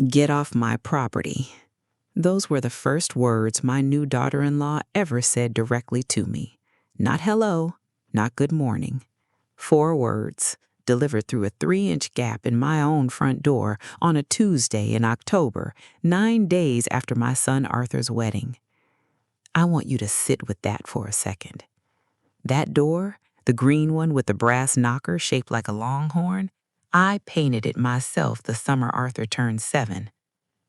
Get off my property. Those were the first words my new daughter-in-law ever said directly to me. Not hello, not good morning. 4 words, delivered through a 3-inch gap in my own front door on a Tuesday in October, 9 days after my son Arthur's wedding. I want you to sit with that for a second. That door, the green one with the brass knocker shaped like a longhorn, I painted it myself the summer Arthur turned 7.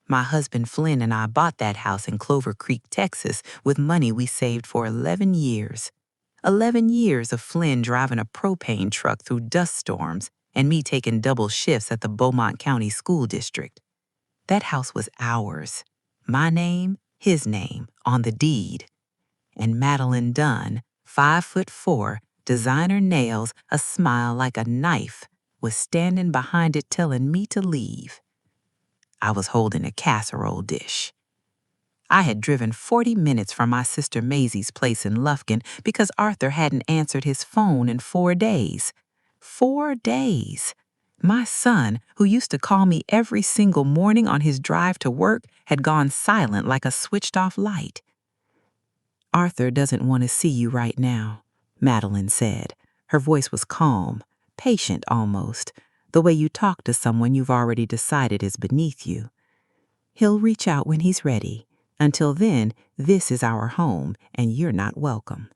My husband Flynn and I bought that house in Clover Creek, Texas, with money we saved for 11 years. 11 years of Flynn driving a propane truck through dust storms and me taking double shifts at the Beaumont County School District. That house was ours. My name, his name, on the deed. And Madeline Dunn, 5'4", designer nails, a smile like a knife, was standing behind it telling me to leave. I was holding a casserole dish. I had driven 40 minutes from my sister Maisie's place in Lufkin because Arthur hadn't answered his phone in 4 days. 4 days. My son, who used to call me every single morning on his drive to work, had gone silent like a switched-off light. Arthur doesn't want to see you right now, Madeline said. Her voice was calm, patient almost, the way you talk to someone you've already decided is beneath you. He'll reach out when he's ready. Until then, this is our home, and you're not welcome.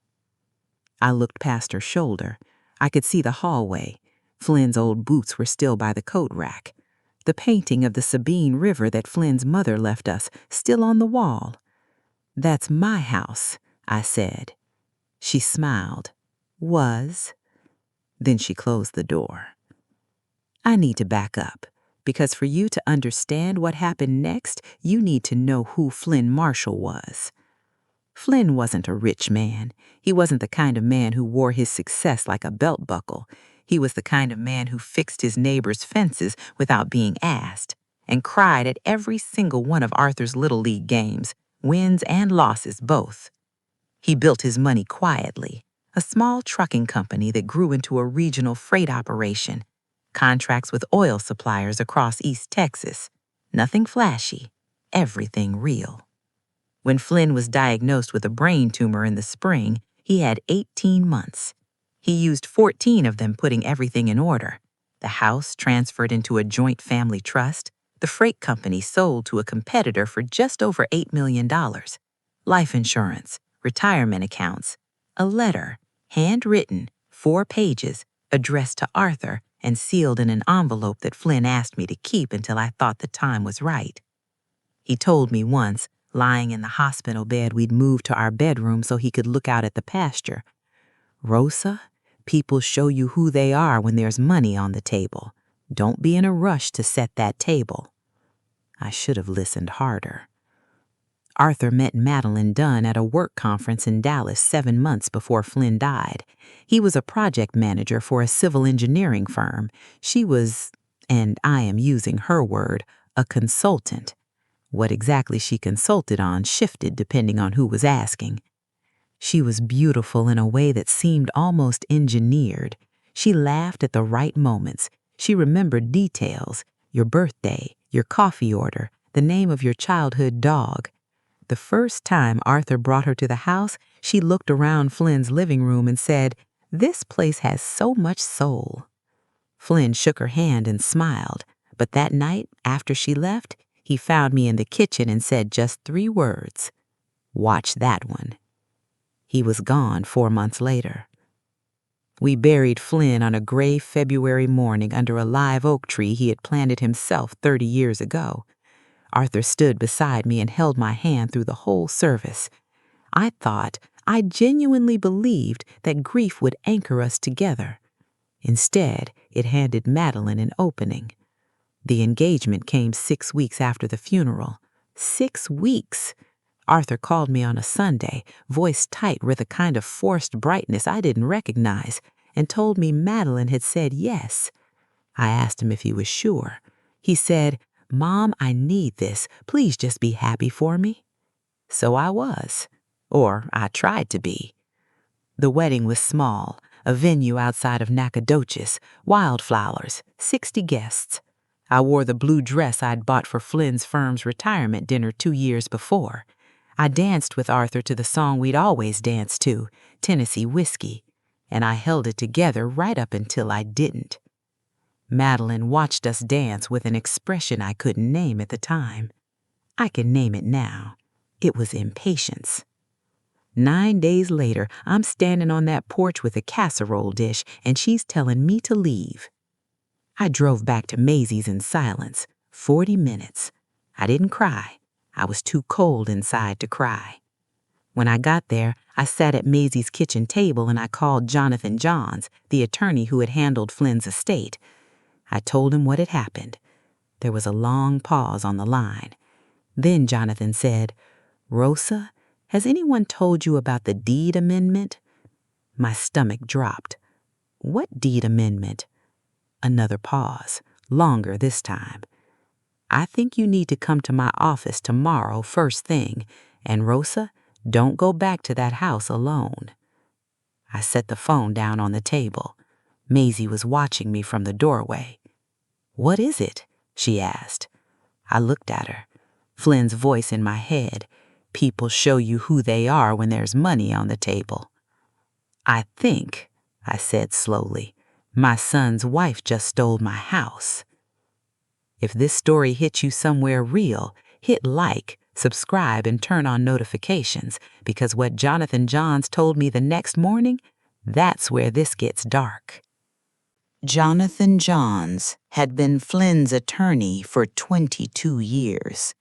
I looked past her shoulder. I could see the hallway. Flynn's old boots were still by the coat rack. The painting of the Sabine River that Flynn's mother left us, still on the wall. That's my house, I said. She smiled. Was. Then she closed the door. I need to back up, because for you to understand what happened next, you need to know who Flynn Marshall was. Flynn wasn't a rich man. He wasn't the kind of man who wore his success like a belt buckle. He was the kind of man who fixed his neighbor's fences without being asked, and cried at every single one of Arthur's Little League games, wins and losses both. He built his money quietly, a small trucking company that grew into a regional freight operation, contracts with oil suppliers across East Texas. Nothing flashy, everything real. When Flynn was diagnosed with a brain tumor in the spring, he had 18 months. He used 14 of them putting everything in order. The house transferred into a joint family trust. The freight company sold to a competitor for just over $8 million. Life insurance, retirement accounts, a letter, handwritten, 4 pages, addressed to Arthur and sealed in an envelope that Flynn asked me to keep until I thought the time was right. He told me once, lying in the hospital bed we'd moved to our bedroom so he could look out at the pasture, "Rosa, people show you who they are when there's money on the table. Don't be in a rush to set that table." I should have listened harder. Arthur met Madeline Dunn at a work conference in Dallas 7 months before Flynn died. He was a project manager for a civil engineering firm. She was, and I am using her word, a consultant. What exactly she consulted on shifted depending on who was asking. She was beautiful in a way that seemed almost engineered. She laughed at the right moments. She remembered details, your birthday, your coffee order, the name of your childhood dog. The first time Arthur brought her to the house, she looked around Flynn's living room and said, "This place has so much soul." Flynn shook her hand and smiled, but that night, after she left, he found me in the kitchen and said just 3 words, "Watch that one." He was gone 4 months later. We buried Flynn on a gray February morning under a live oak tree he had planted himself 30 years ago. Arthur stood beside me and held my hand through the whole service. I genuinely believed that grief would anchor us together. Instead, it handed Madeline an opening. The engagement came 6 weeks after the funeral. 6 weeks! Arthur called me on a Sunday, voice tight with a kind of forced brightness I didn't recognize, and told me Madeline had said yes. I asked him if he was sure. He said, "Mom, I need this. Please just be happy for me." So I was. Or I tried to be. The wedding was small, a venue outside of Nacogdoches, wildflowers, 60 guests. I wore the blue dress I'd bought for Flynn's firm's retirement dinner 2 years before. I danced with Arthur to the song we'd always danced to, Tennessee Whiskey, and I held it together right up until I didn't. Madeline watched us dance with an expression I couldn't name at the time. I can name it now. It was impatience. 9 days later, I'm standing on that porch with a casserole dish, and she's telling me to leave. I drove back to Maisie's in silence, 40 minutes. I didn't cry. I was too cold inside to cry. When I got there, I sat at Maisie's kitchen table and I called Jonathan Johns, the attorney who had handled Flynn's estate. I told him what had happened. There was a long pause on the line. Then Jonathan said, "Rosa, has anyone told you about the deed amendment?" My stomach dropped. "What deed amendment?" Another pause, longer this time. "I think you need to come to my office tomorrow first thing, and Rosa, don't go back to that house alone." I set the phone down on the table. Maisie was watching me from the doorway. "What is it?" she asked. I looked at her. Flynn's voice in my head. "People show you who they are when there's money on the table." "I think," I said slowly, "my son's wife just stole my house." If this story hit you somewhere real, hit like, subscribe, and turn on notifications, because what Jonathan Johns told me the next morning, that's where this gets dark. Jonathan Johns had been Flynn's attorney for 22 years.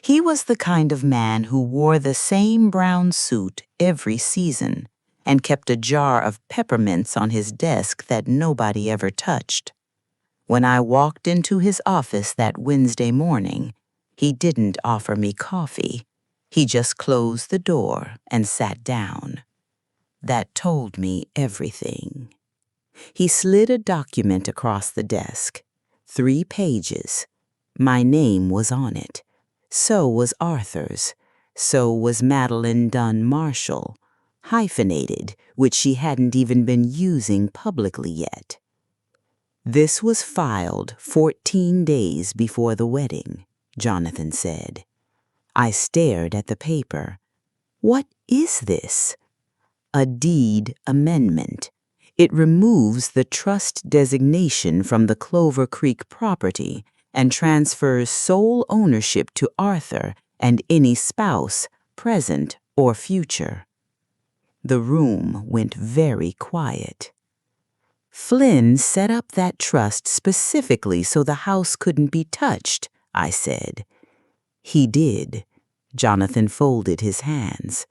He was the kind of man who wore the same brown suit every season and kept a jar of peppermints on his desk that nobody ever touched. When I walked into his office that Wednesday morning, he didn't offer me coffee. He just closed the door and sat down. That told me everything. He slid a document across the desk. 3 pages. My name was on it. So was Arthur's. So was Madeline Dunn Marshall, hyphenated, which she hadn't even been using publicly yet. "This was filed 14 days before the wedding," Jonathan said. I stared at the paper. "What is this?" "A deed amendment. It removes the trust designation from the Clover Creek property and transfers sole ownership to Arthur and any spouse, present or future." The room went very quiet. "Flynn set up that trust specifically so the house couldn't be touched," I said. "He did." Jonathan folded his hands.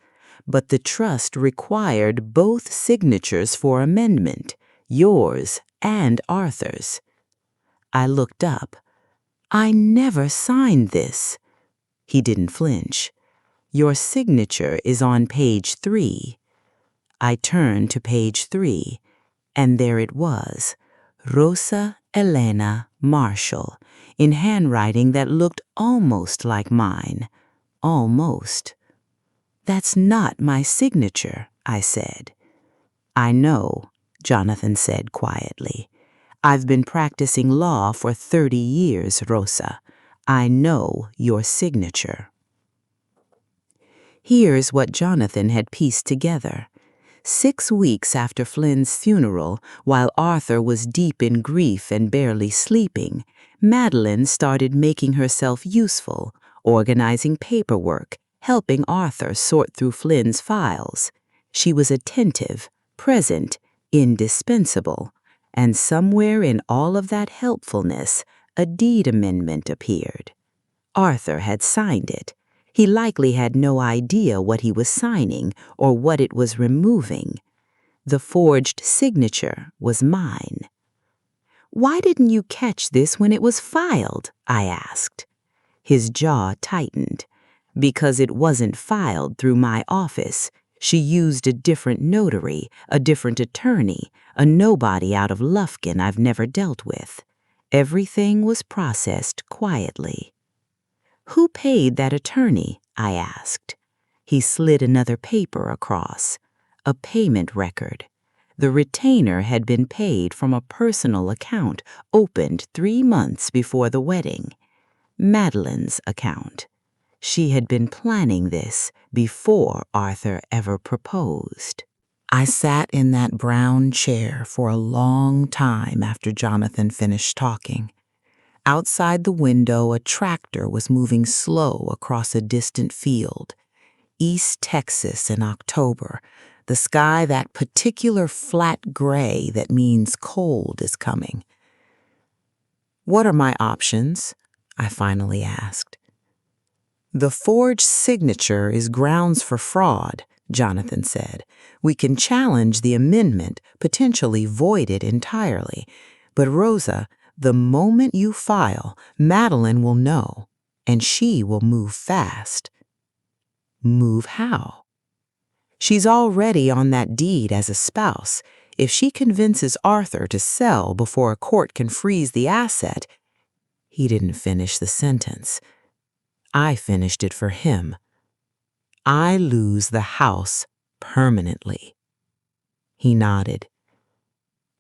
"But the trust required both signatures for amendment, yours and Arthur's." I looked up. "I never signed this." He didn't flinch. "Your signature is on page 3. I turned to page 3, and there it was, Rosa Elena Marshall, in handwriting that looked almost like mine. Almost. "That's not my signature," I said. "I know," Jonathan said quietly. "I've been practicing law for 30 years, Rosa. I know your signature." Here's what Jonathan had pieced together. 6 weeks after Flynn's funeral, while Arthur was deep in grief and barely sleeping, Madeline started making herself useful, organizing paperwork, helping Arthur sort through Flynn's files. She was attentive, present, indispensable, and somewhere in all of that helpfulness, a deed amendment appeared. Arthur had signed it. He likely had no idea what he was signing or what it was removing. The forged signature was mine. "Why didn't you catch this when it was filed?" I asked. His jaw tightened. "Because it wasn't filed through my office. She used a different notary, a different attorney, a nobody out of Lufkin I've never dealt with. Everything was processed quietly." "Who paid that attorney?" I asked. He slid another paper across. A payment record. The retainer had been paid from a personal account opened 3 months before the wedding. Madeline's account. She had been planning this before Arthur ever proposed. I sat in that brown chair for a long time after Jonathan finished talking. Outside the window, a tractor was moving slow across a distant field. East Texas in October, the sky that particular flat gray that means cold is coming. "What are my options?" I finally asked. "The forged signature is grounds for fraud," Jonathan said. "We can challenge the amendment, potentially void it entirely. But Rosa, the moment you file, Madeline will know, and she will move fast." "Move how?" "She's already on that deed as a spouse. If she convinces Arthur to sell before a court can freeze the asset—" He didn't finish the sentence. I finished it for him. "I lose the house permanently." He nodded.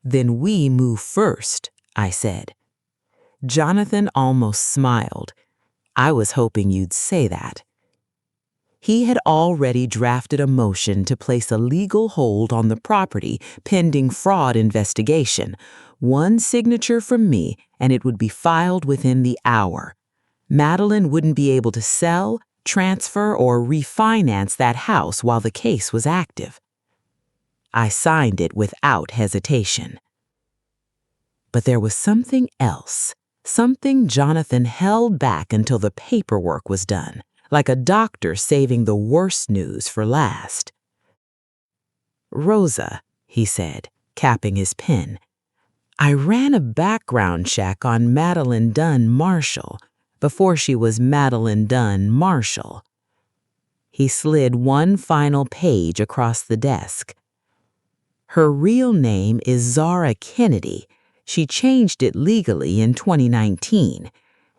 "Then we move first," I said. Jonathan almost smiled. "I was hoping you'd say that." He had already drafted a motion to place a legal hold on the property pending fraud investigation. 1 signature from me, and it would be filed within the hour. Madeline wouldn't be able to sell, transfer, or refinance that house while the case was active. I signed it without hesitation. But there was something else, something Jonathan held back until the paperwork was done, like a doctor saving the worst news for last. "Rosa," he said, capping his pen, "I ran a background check on Madeline Dunn Marshall before she was Madeline Dunn Marshall." He slid one final page across the desk. "Her real name is Zara Kennedy. She changed it legally in 2019,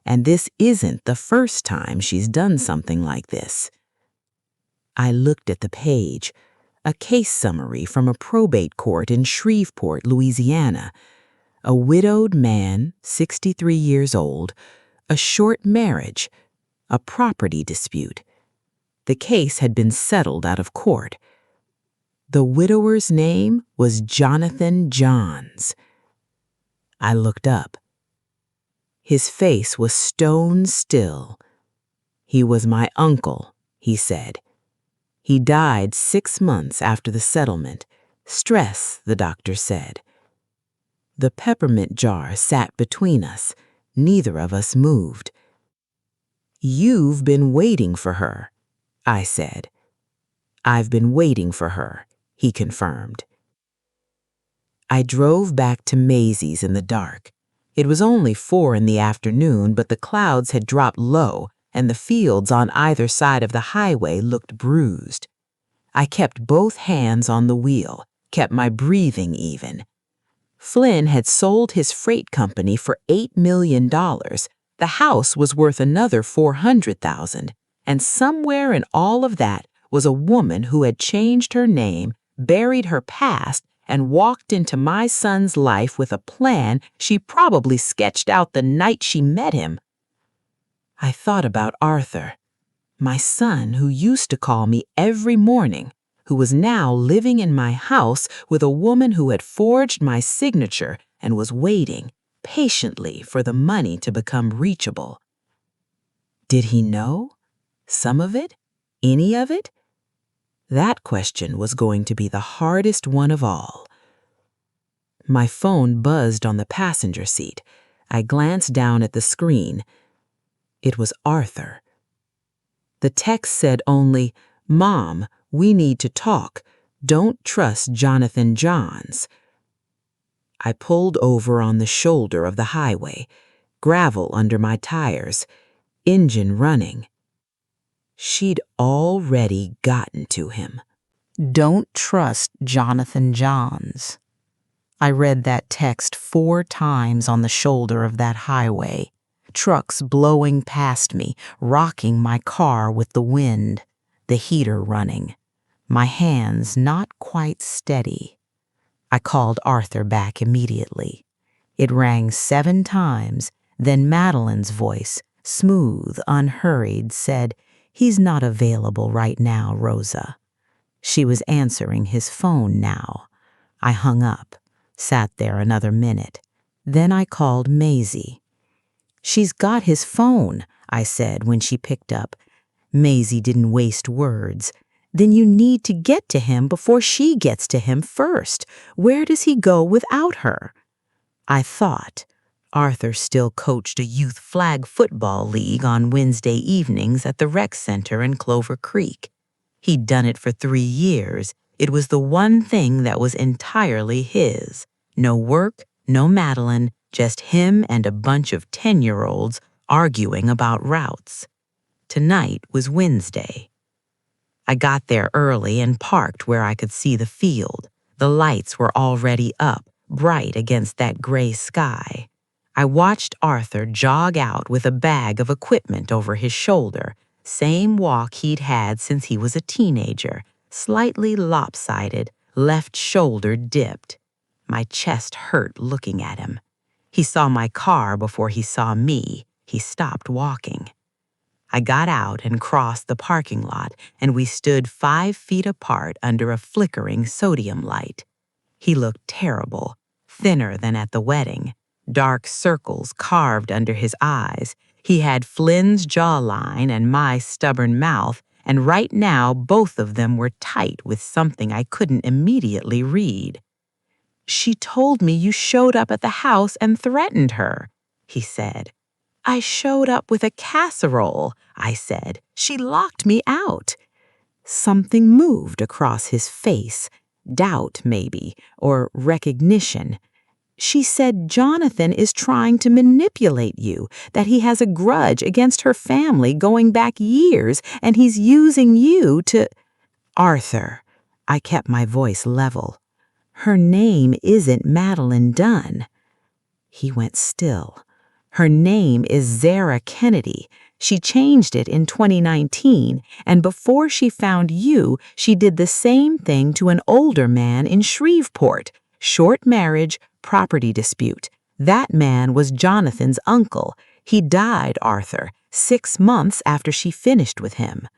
and this isn't the first time she's done something like this." I looked at the page, a case summary from a probate court in Shreveport, Louisiana. A widowed man, 63 years old, a short marriage, a property dispute. The case had been settled out of court. The widower's name was Jonathan Johns. I looked up. His face was stone still. "He was my uncle," he said. "He died 6 months after the settlement. Stress, the doctor said." The peppermint jar sat between us. Neither of us moved. "You've been waiting for her," I said. "I've been waiting for her," he confirmed. I drove back to Maisie's in the dark. It was only 4 in the afternoon, but the clouds had dropped low, and the fields on either side of the highway looked bruised. I kept both hands on the wheel, kept my breathing even. Flynn had sold his freight company for $8 million. The house was worth another $400,000, and somewhere in all of that was a woman who had changed her name, buried her past, and walked into my son's life with a plan she probably sketched out the night she met him. I thought about Arthur, my son who used to call me every morning, who was now living in my house with a woman who had forged my signature and was waiting patiently for the money to become reachable. Did he know? Some of it? Any of it? That question was going to be the hardest one of all. My phone buzzed on the passenger seat. I glanced down at the screen. It was Arthur. The text said only, "Mom, we need to talk. Don't trust Jonathan Johns." I pulled over on the shoulder of the highway, gravel under my tires, engine running. She'd already gotten to him. "Don't trust Jonathan Johns." I read that text 4 times on the shoulder of that highway, trucks blowing past me, rocking my car with the wind, the heater running, my hands not quite steady. I called Arthur back immediately. It rang 7 times, then Madeline's voice, smooth, unhurried, said, "He's not available right now, Rosa." She was answering his phone now. I hung up, sat there another minute. Then I called Maisie. "She's got his phone," I said when she picked up. Maisie didn't waste words. "Then you need to get to him before she gets to him first. Where does he go without her?" I thought. Arthur still coached a youth flag football league on Wednesday evenings at the rec center in Clover Creek. He'd done it for 3 years. It was the one thing that was entirely his. No work, no Madeline, just him and a bunch of 10-year-olds arguing about routes. Tonight was Wednesday. I got there early and parked where I could see the field. The lights were already up, bright against that gray sky. I watched Arthur jog out with a bag of equipment over his shoulder, same walk he'd had since he was a teenager, slightly lopsided, left shoulder dipped. My chest hurt looking at him. He saw my car before he saw me. He stopped walking. I got out and crossed the parking lot, and we stood 5 feet apart under a flickering sodium light. He looked terrible, thinner than at the wedding, dark circles carved under his eyes. He had Flynn's jawline and my stubborn mouth, and right now both of them were tight with something I couldn't immediately read. "She told me you showed up at the house and threatened her," he said. "I showed up with a casserole," I said. "She locked me out." Something moved across his face, doubt maybe, or recognition. "She said Jonathan is trying to manipulate you, that he has a grudge against her family going back years, and he's using you to—" "Arthur," I kept my voice level. "Her name isn't Madeline Dunn." He went still. "Her name is Zara Kennedy. She changed it in 2019, and before she found you, she did the same thing to an older man in Shreveport. Short marriage, property dispute. That man was Jonathan's uncle. He died, Arthur, 6 months after she finished with him."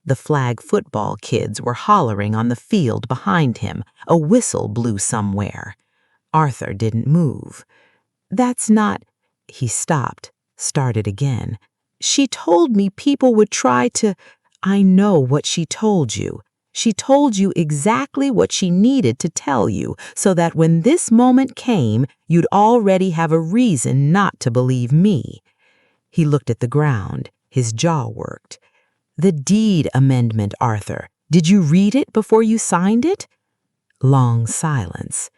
The flag football kids were hollering on the field behind him. A whistle blew somewhere. Arthur didn't move. "That's not—" He stopped, started again. "She told me people would try to—" "I know what she told you. She told you exactly what she needed to tell you, so that when this moment came, you'd already have a reason not to believe me." He looked at the ground. His jaw worked. "The deed amendment, Arthur. Did you read it before you signed it?" Long silence.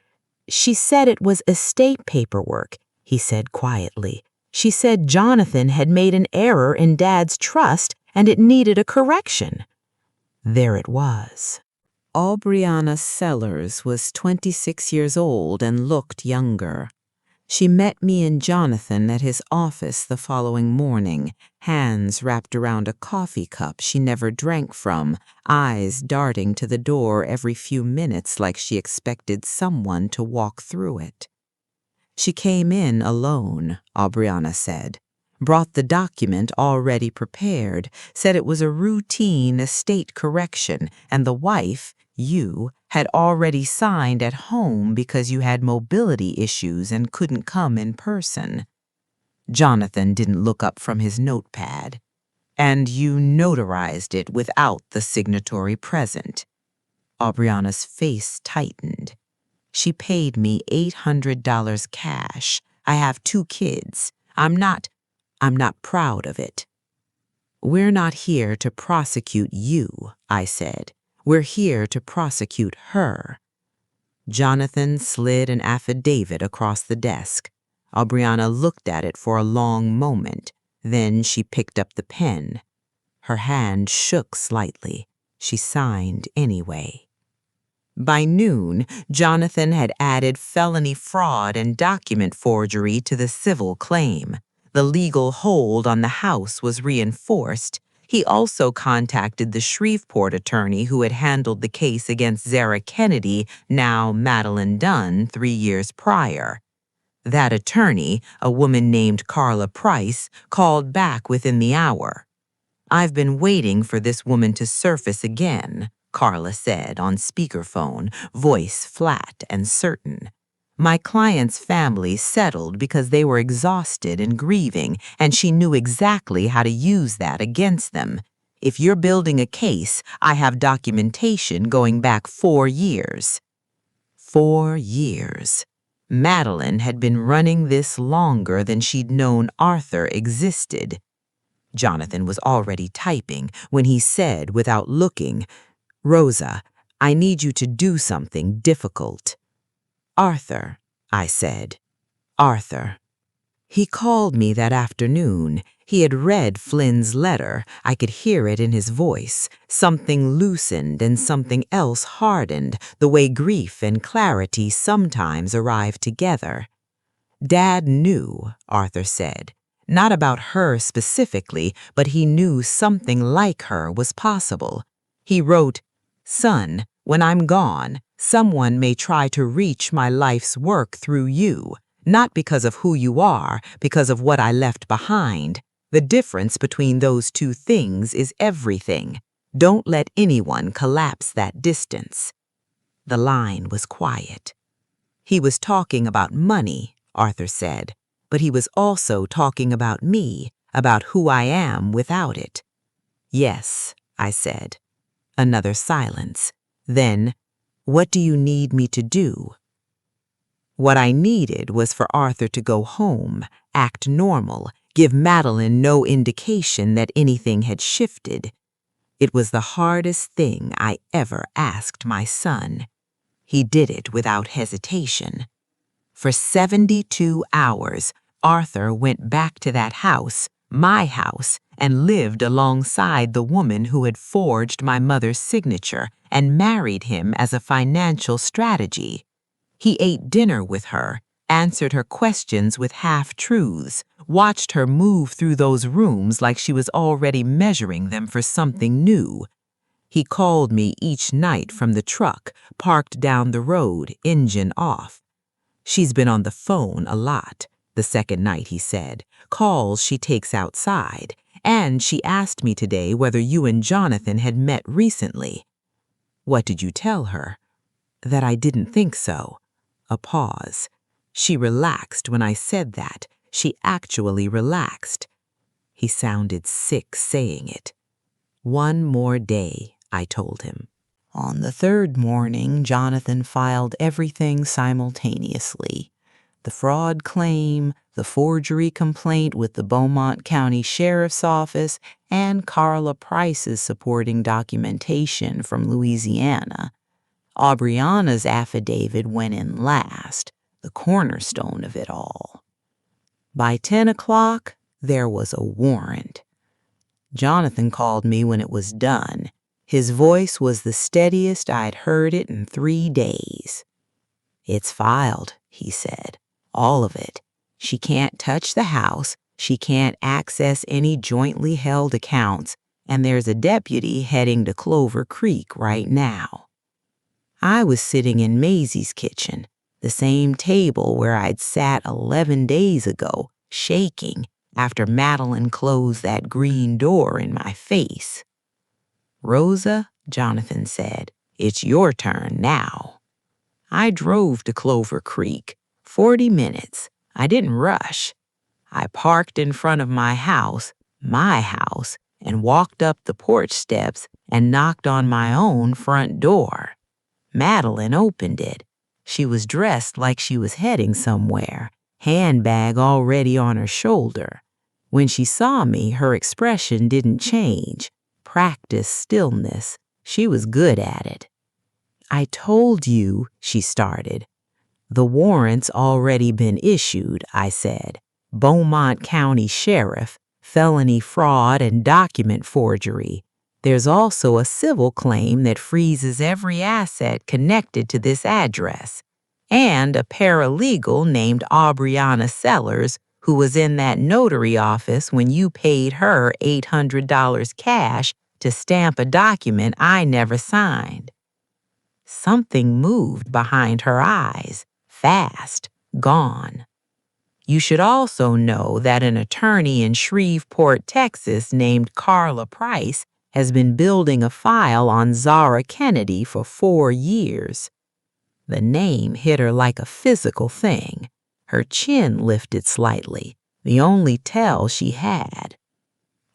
"She said it was estate paperwork," he said quietly. "She said Jonathan had made an error in Dad's trust and it needed a correction." There it was. Aubriana Sellers was 26 years old and looked younger. She met me and Jonathan at his office the following morning, hands wrapped around a coffee cup she never drank from, eyes darting to the door every few minutes like she expected someone to walk through it. She came in alone, Aubriana said, brought the document already prepared, said it was a routine estate correction, and the wife, you, had already signed at home because you had mobility issues and couldn't come in person. Jonathan didn't look up from his notepad. "And you notarized it without the signatory present." Aubriana's face tightened. "She paid me $800 cash. I have 2 kids. I'm not proud of it." "We're not here to prosecute you," I said. "We're here to prosecute her." Jonathan slid an affidavit across the desk. Aubriana looked at it for a long moment. Then she picked up the pen. Her hand shook slightly. She signed anyway. By noon, Jonathan had added felony fraud and document forgery to the civil claim. The legal hold on the house was reinforced. He also contacted the Shreveport attorney who had handled the case against Zara Kennedy, now Madeline Dunn, 3 years prior. That attorney, a woman named Carla Price, called back within the hour. "I've been waiting for this woman to surface again," Carla said on speakerphone, voice flat and certain. "My client's family settled because they were exhausted and grieving, and she knew exactly how to use that against them. If you're building a case, I have documentation going back 4 years." 4 years. Madeline had been running this longer than she'd known Arthur existed. Jonathan was already typing when he said, without looking, "Rosa, I need you to do something difficult." "Arthur," I said. "Arthur." He called me that afternoon. He had read Flynn's letter. I could hear it in his voice. Something loosened and something else hardened, the way grief and clarity sometimes arrive together. "Dad knew," Arthur said. "Not about her specifically, but he knew something like her was possible. He wrote, 'Son, when I'm gone, someone may try to reach my life's work through you, not because of who you are, because of what I left behind. The difference between those two things is everything. Don't let anyone collapse that distance.'" The line was quiet. "He was talking about money," Arthur said, "but he was also talking about me, about who I am without it." "Yes," I said. Another silence. Then, "What do you need me to do?" What I needed was for Arthur to go home, act normal, give Madeline no indication that anything had shifted. It was the hardest thing I ever asked my son. He did it without hesitation. For 72 hours, Arthur went back to that house, my house, and lived alongside the woman who had forged my mother's signature and married him as a financial strategy. He ate dinner with her, answered her questions with half-truths, watched her move through those rooms like she was already measuring them for something new. He called me each night from the truck, parked down the road, engine off. "She's been on the phone a lot," the second night he said, "calls she takes outside, and she asked me today whether you and Jonathan had met recently." "What did you tell her?" "That I didn't think so." A pause. She relaxed when I said that. She actually relaxed. He sounded sick saying it. "1 more day," I told him. On the 3rd morning, Jonathan filed everything simultaneously. The fraud claim, the forgery complaint with the Beaumont County Sheriff's Office, and Carla Price's supporting documentation from Louisiana. Aubriana's affidavit went in last, the cornerstone of it all. By 10 o'clock, there was a warrant. Jonathan called me when it was done. His voice was the steadiest I'd heard it in 3 days. "It's filed," he said. "All of it. She can't touch the house. She can't access any jointly held accounts. And there's a deputy heading to Clover Creek right now." I was sitting in Maisie's kitchen, the same table where I'd sat 11 days ago, shaking after Madeline closed that green door in my face. "Rosa," Jonathan said, "it's your turn now." I drove to Clover Creek, 40 minutes. I didn't rush. I parked in front of my house, and walked up the porch steps and knocked on my own front door. Madeline opened it. She was dressed like she was heading somewhere, handbag already on her shoulder. When she saw me, her expression didn't change. Practiced stillness. She was good at it. "I told you," she started. "The warrant's already been issued," I said. "Beaumont County Sheriff, felony fraud and document forgery. There's also a civil claim that freezes every asset connected to this address, and a paralegal named Aubriana Sellers who was in that notary office when you paid her $800 cash to stamp a document I never signed. Something moved behind her eyes, fast, gone. You should also know that an attorney in Shreveport, Texas, named Carla Price has been building a file on Zara Kennedy for 4 years. The name hit her like a physical thing. Her chin lifted slightly, the only tell she had.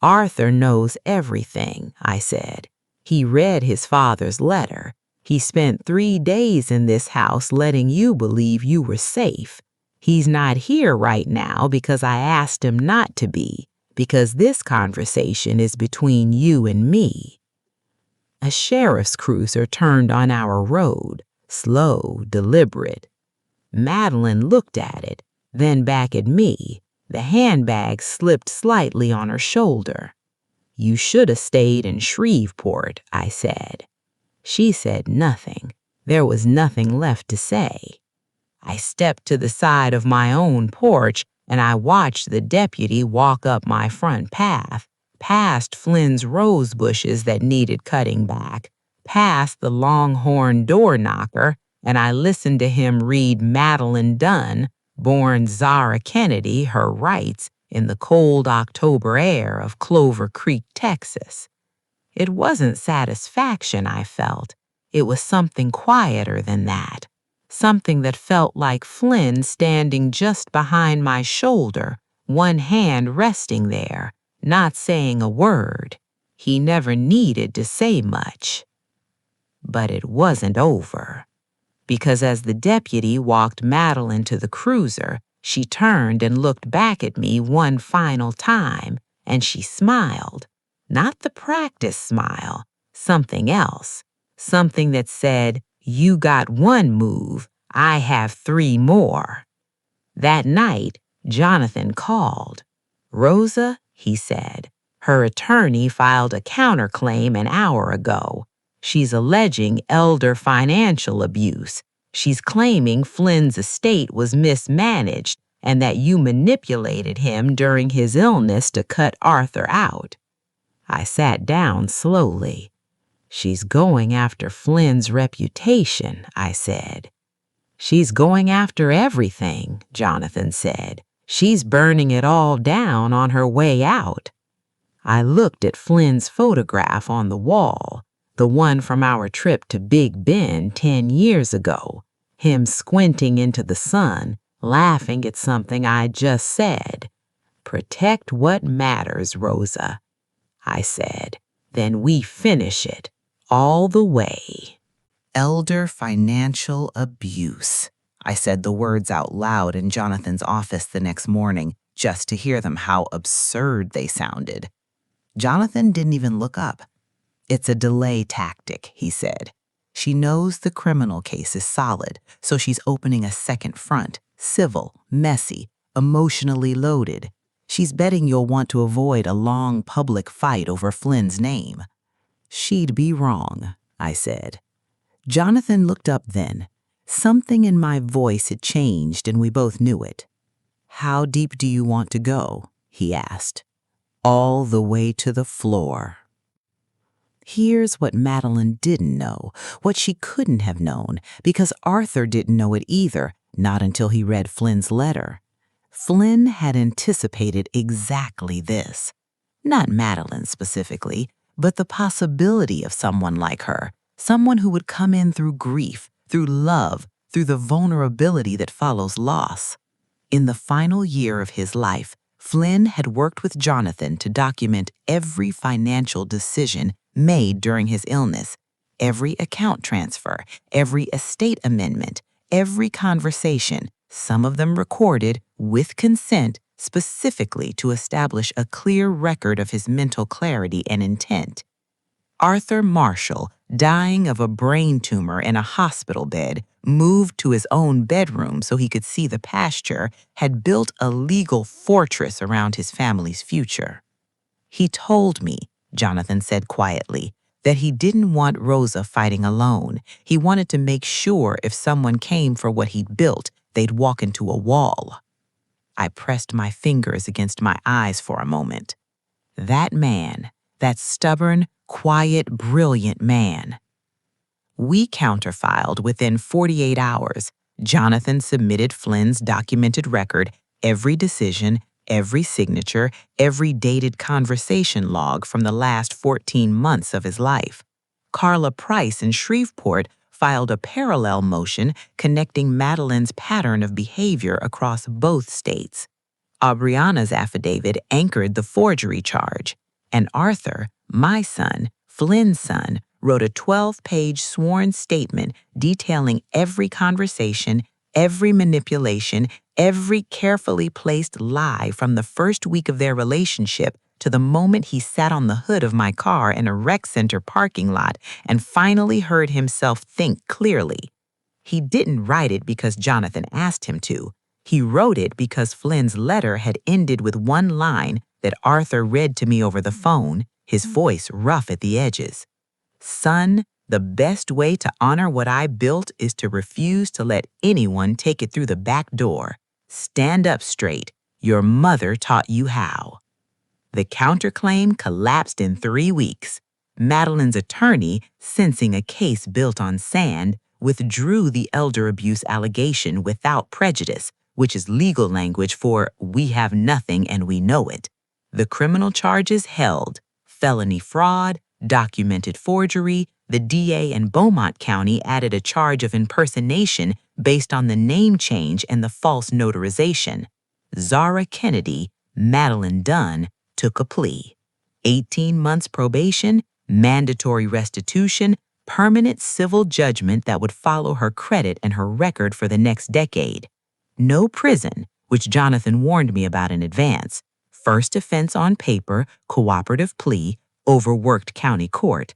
Arthur knows everything, I said. He read his father's letter. He spent 3 days in this house letting you believe you were safe. He's not here right now because I asked him not to be, because this conversation is between you and me. A sheriff's cruiser turned on our road, slow, deliberate. Madeline looked at it, then back at me. The handbag slipped slightly on her shoulder. You should have stayed in Shreveport, I said. She said nothing. There was nothing left to say. I stepped to the side of my own porch and I watched the deputy walk up my front path, past Flynn's rose bushes that needed cutting back, past the longhorn door knocker, and I listened to him read Madeline Dunn, born Zara Kennedy, her rights in the cold October air of Clover Creek, Texas. It wasn't satisfaction I felt. It was something quieter than that. Something that felt like Flynn standing just behind my shoulder, one hand resting there, not saying a word. He never needed to say much. But it wasn't over. Because as the deputy walked Madeline to the cruiser, she turned and looked back at me one final time, and she smiled. Not the practice smile, something else. Something that said, "You got 1 move, I have 3 more." That night, Jonathan called. "Rosa," he said, "her attorney filed a counterclaim an hour ago. She's alleging elder financial abuse. She's claiming Flynn's estate was mismanaged and that you manipulated him during his illness to cut Arthur out." I sat down slowly. "She's going after Flynn's reputation," I said. "She's going after everything," Jonathan said. "She's burning it all down on her way out." I looked at Flynn's photograph on the wall, the one from our trip to Big Bend 10 years ago, him squinting into the sun, laughing at something I just said. "Protect what matters, Rosa," I said. "Then we finish it, all the way." Elder financial abuse. I said the words out loud in Jonathan's office the next morning, just to hear them how absurd they sounded. Jonathan didn't even look up. "It's a delay tactic," he said. "She knows the criminal case is solid, so she's opening a second front, civil, messy, emotionally loaded. She's betting you'll want to avoid a long public fight over Flynn's name." "She'd be wrong," I said. Jonathan looked up then. Something in my voice had changed and we both knew it. "How deep do you want to go?" he asked. "All the way to the floor." Here's what Madeline didn't know, what she couldn't have known, because Arthur didn't know it either, not until he read Flynn's letter. Flynn had anticipated exactly this. Not Madeline specifically, but the possibility of someone like her, someone who would come in through grief, through love, through the vulnerability that follows loss. In the final year of his life, Flynn had worked with Jonathan to document every financial decision made during his illness, every account transfer, every estate amendment, every conversation, some of them recorded with consent specifically to establish a clear record of his mental clarity and intent. Arthur Marshall, dying of a brain tumor in a hospital bed, moved to his own bedroom so he could see the pasture, had built a legal fortress around his family's future. "He told me," Jonathan said quietly, "that he didn't want Rosa fighting alone. He wanted to make sure if someone came for what he'd built, they'd walk into a wall." I pressed my fingers against my eyes for a moment. That man, that stubborn, quiet, brilliant man. We counterfiled within 48 hours. Jonathan submitted Flynn's documented record, every decision, every signature, every dated conversation log from the last 14 months of his life. Carla Price in Shreveport filed a parallel motion connecting Madeline's pattern of behavior across both states. Aubriana's affidavit anchored the forgery charge, and Arthur, my son, Flynn's son, wrote a 12-page sworn statement detailing every conversation, every manipulation, every carefully placed lie from the first week of their relationship to the moment he sat on the hood of my car in a rec center parking lot and finally heard himself think clearly. He didn't write it because Jonathan asked him to. He wrote it because Flynn's letter had ended with one line that Arthur read to me over the phone, his voice rough at the edges. "Son, the best way to honor what I built is to refuse to let anyone take it through the back door. Stand up straight. Your mother taught you how." The counterclaim collapsed in 3 weeks. Madeline's attorney, sensing a case built on sand, withdrew the elder abuse allegation without prejudice, which is legal language for "we have nothing and we know it." The criminal charges held: felony fraud, documented forgery. The DA in Beaumont County added a charge of impersonation based on the name change and the false notarization. Zara Kennedy, Madeline Dunn, took a plea. 18 months probation, mandatory restitution, permanent civil judgment that would follow her credit and her record for the next decade. No prison, which Jonathan warned me about in advance. First offense on paper, cooperative plea, overworked county court.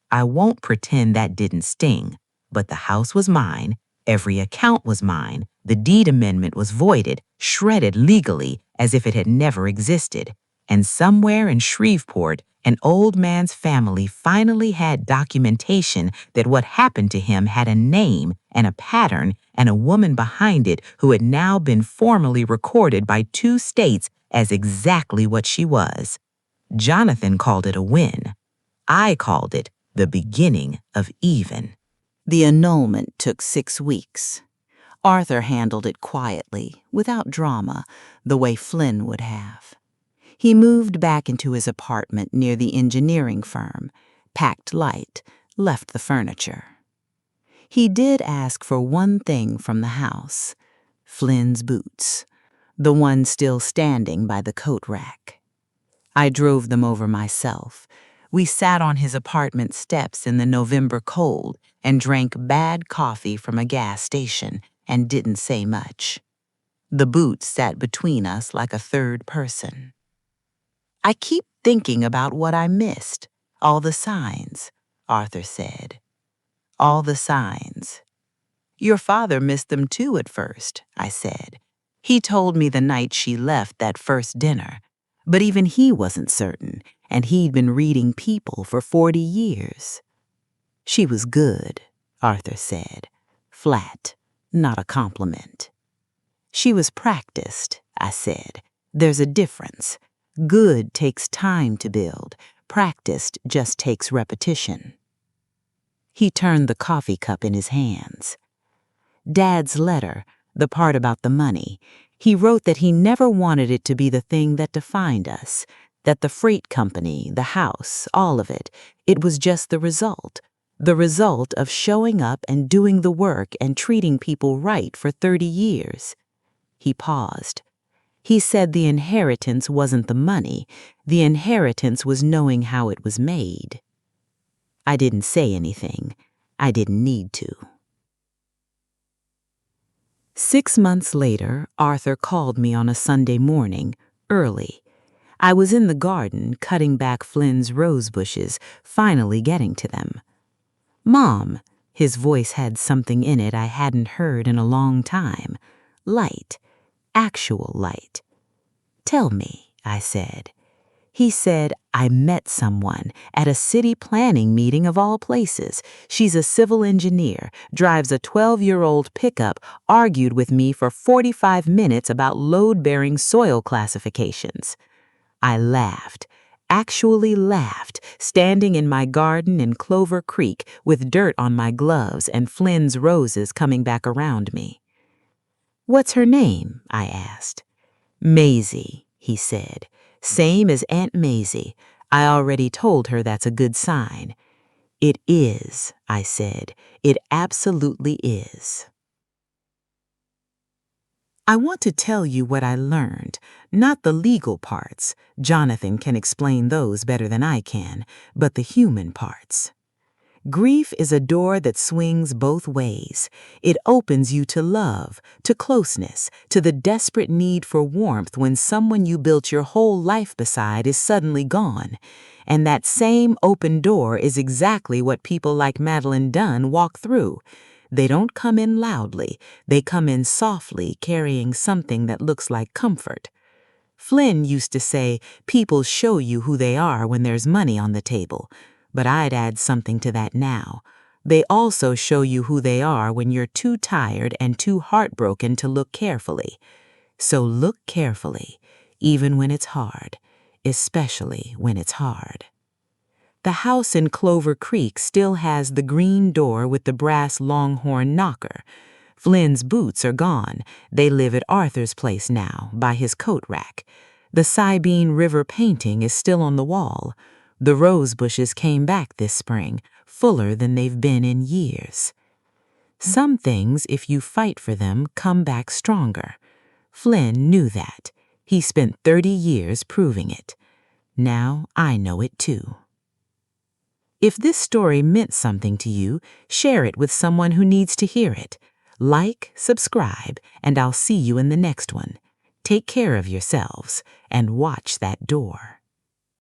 I won't pretend that didn't sting, but the house was mine, every account was mine, the deed amendment was voided, shredded legally as if it had never existed. And somewhere in Shreveport, an old man's family finally had documentation that what happened to him had a name and a pattern and a woman behind it who had now been formally recorded by 2 states as exactly what she was. Jonathan called it a win. I called it the beginning of even. The annulment took 6 weeks. Arthur handled it quietly, without drama, the way Flynn would have. He moved back into his apartment near the engineering firm, packed light, left the furniture. He did ask for one thing from the house: Flynn's boots, the ones still standing by the coat rack. I drove them over myself. We sat on his apartment steps in the November cold and drank bad coffee from a gas station and didn't say much. The boots sat between us like a third person. "I keep thinking about what I missed, all the signs," Arthur said. "All the signs." "Your father missed them too at first," I said. "He told me the night she left that first dinner. But even he wasn't certain, and he'd been reading People for 40 years. "She was good," Arthur said. Flat, not a compliment. "She was practiced," I said. "There's a difference. Good takes time to build. Practiced just takes repetition." He turned the coffee cup in his hands. "Dad's letter, the part about the money, he wrote that he never wanted it to be the thing that defined us, that the freight company, the house, all of it, it was just the result of showing up and doing the work and treating people right for 30 years. He paused. He said the inheritance wasn't the money. The inheritance was knowing how it was made. I didn't say anything. I didn't need to. 6 months later, Arthur called me on a Sunday morning, early. I was in the garden, cutting back Flynn's rose bushes, finally getting to them. "Mom," his voice had something in it I hadn't heard in a long time. Light. Actual light. "Tell me," I said. He said, I met someone at a city planning meeting of all places. She's a civil engineer, drives a 12-year-old pickup, argued with me for 45 minutes about load-bearing soil classifications. I laughed, actually laughed, standing in my garden in Clover Creek with dirt on my gloves and Flynn's roses coming back around me. What's her name? I asked. Maisie, he said. Same as Aunt Maisie. I already told her that's a good sign. It is, I said. It absolutely is. I want to tell you what I learned, not the legal parts. Jonathan can explain those better than I can, but the human parts. Grief is a door that swings both ways. It opens you to love, to closeness, to the desperate need for warmth when someone you built your whole life beside is suddenly gone. And that same open door is exactly what people like Madeline Dunn walk through. They don't come in loudly. They come in softly, carrying something that looks like comfort. Flynn used to say, people show you who they are when there's money on the table. But I'd add something to that now. They also show you who they are when you're too tired and too heartbroken to look carefully. So look carefully, even when it's hard, especially when it's hard. The house in Clover Creek still has the green door with the brass longhorn knocker. Flynn's boots are gone. They live at Arthur's place now, by his coat rack. The Sabine River painting is still on the wall. The rose bushes came back this spring, fuller than they've been in years. Some things, if you fight for them, come back stronger. Flynn knew that. He spent 30 years proving it. Now I know it too. If this story meant something to you, share it with someone who needs to hear it. Like, subscribe, and I'll see you in the next one. Take care of yourselves and watch that door.